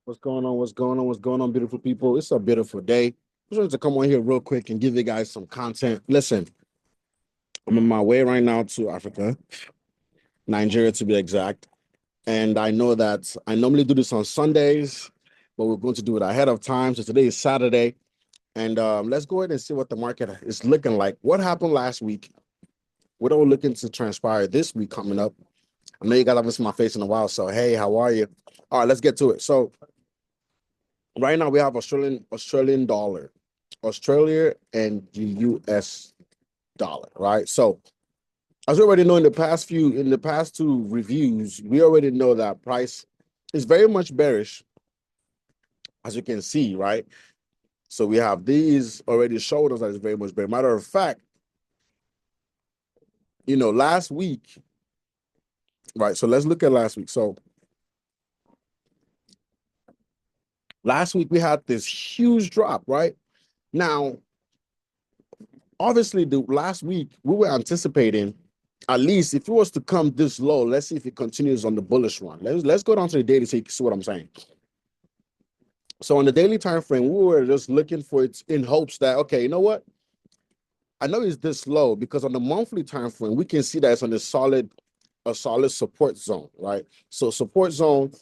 What's going on? What's going on? What's going on, beautiful people? It's a beautiful day. Just wanted to come on here real quick and give you guys some content. Listen, I'm on my way right now to Africa, Nigeria to be exact. And I know that I normally do this on Sundays, but we're going to do it ahead of time. So today is Saturday. And let's go ahead and see what the market is looking like. What happened last week? What are we looking to transpire this week coming up? I know you guys haven't seen my face in a while. So, hey, how are you? All right, let's get to it. So, right now we have Australian dollar, Australia and the US dollar, right? So as we already know in the past two reviews, we already know that price is very much bearish, as you can see, right? So we have these already showed us that it's very much bearish. Matter of fact, last week, right? So let's look at last week. So last week we had this huge drop, right? Now, obviously, the last week we were anticipating, at least if it was to come this low, let's see if it continues on the bullish run. Let's go down to the daily so you can see what I'm saying. So on the daily time frame, we were just looking for it in hopes that, okay, you know what? I know it's this low because on the monthly time frame, we can see that it's on a solid support zone, right? So support zone,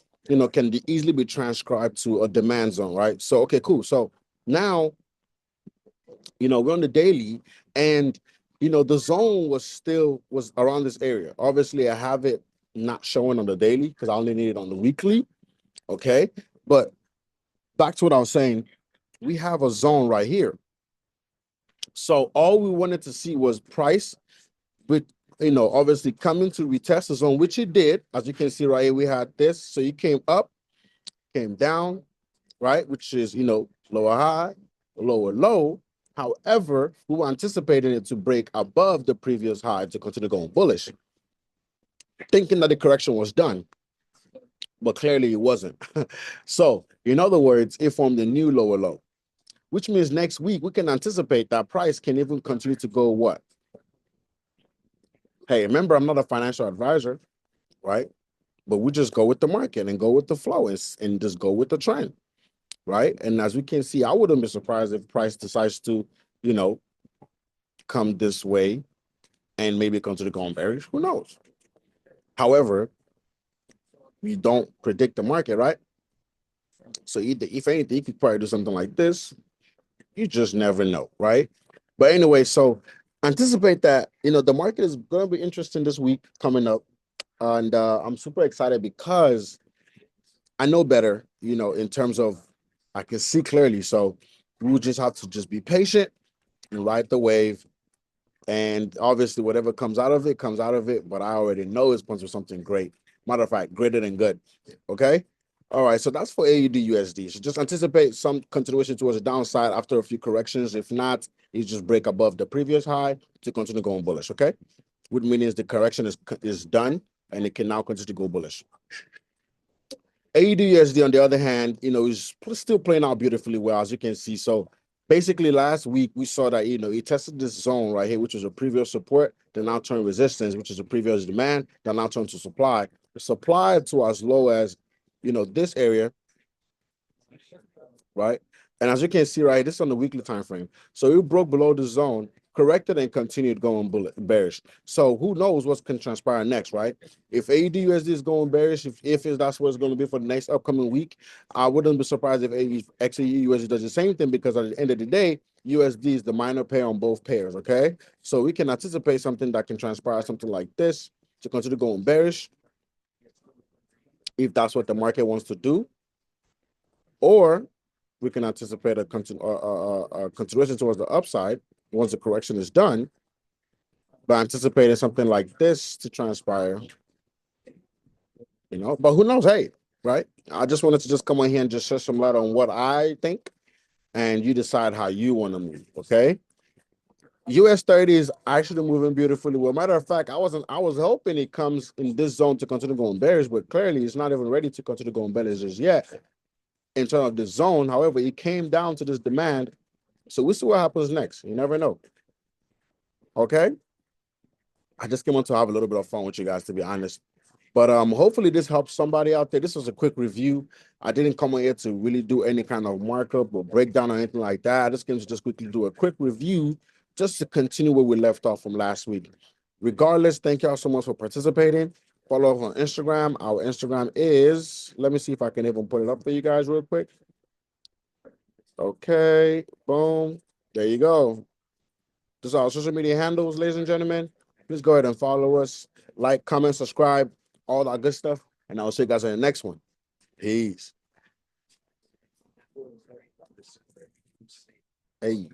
can easily be transcribed to a demand zone, right? So okay, cool. So now, we're on the daily, and the zone was around this area. Obviously, I have it not showing on the daily because I only need it on the weekly. Okay, but back to what I was saying, we have a zone right here. So all we wanted to see was price, but obviously coming to retest the zone, which it did. As you can see right here, we had this. So you came up, came down, right? Which is lower high, lower low. However, we were anticipating it to break above the previous high to continue going bullish, thinking that the correction was done, but clearly it wasn't. So, in other words, it formed a new lower low, which means next week we can anticipate that price can even continue to go what? Hey, remember, I'm not a financial advisor, right? But we just go with the market and go with the flow and just go with the trend, right? And as we can see, I wouldn't be surprised if price decides to, come this way and maybe continue going bearish. Who knows? However, we don't predict the market, right? So if anything, you could probably do something like this. You just never know, right? But anyway, so anticipate that, the market is going to be interesting this week coming up. And I'm super excited because I know better, in terms of I can see clearly. So we'll just have to just be patient and ride the wave. And obviously, whatever comes out of it, comes out of it. But I already know it's going to be something great. Matter of fact, greater than good. Okay? All right, so that's for AUDUSD. So just anticipate some continuation towards the downside after a few corrections. If not, you just break above the previous high to continue going bullish, okay? Which means the correction is done and it can now continue to go bullish. AUDUSD, on the other hand, is still playing out beautifully well, as you can see. So basically, last week we saw that it tested this zone right here, which was a previous support, then now turned resistance, which is a previous demand, then now turned to supply. The supply to as low as this area, right? And as you can see, right, this is on the weekly time frame. So it broke below the zone, corrected, and continued going bearish. So who knows what's going to transpire next, right? If AUDUSD is going bearish, if that's what it's going to be for the next upcoming week, I wouldn't be surprised if XAUUSD does the same thing, because at the end of the day, USD is the minor pair on both pairs, okay? So we can anticipate something that can transpire something like this to continue going bearish, if that's what the market wants to do, or we can anticipate a continuation towards the upside once the correction is done, by anticipating something like this to transpire. But who knows? Hey, right? I just wanted to just come on here and just shed some light on what I think, and you decide how you want to move. Okay. US 30 is actually moving beautifully well. Matter of fact, I was hoping it comes in this zone to continue going bearish, but clearly it's not even ready to continue going bearish just yet in terms of the zone. However, it came down to this demand. So we'll see what happens next. You never know. Okay. I just came on to have a little bit of fun with you guys, to be honest. But hopefully this helps somebody out there. This was a quick review. I didn't come on here to really do any kind of markup or breakdown or anything like that. I just came to just quickly do a quick review just to continue where we left off from last week. Regardless, thank y'all so much for participating. Follow us on Instagram. Our Instagram is, let me see if I can even put it up for you guys real quick. Okay, boom. There you go. This is our social media handles, ladies and gentlemen. Please go ahead and follow us, like, comment, subscribe, all that good stuff. And I'll see you guys in the next one. Peace. Hey.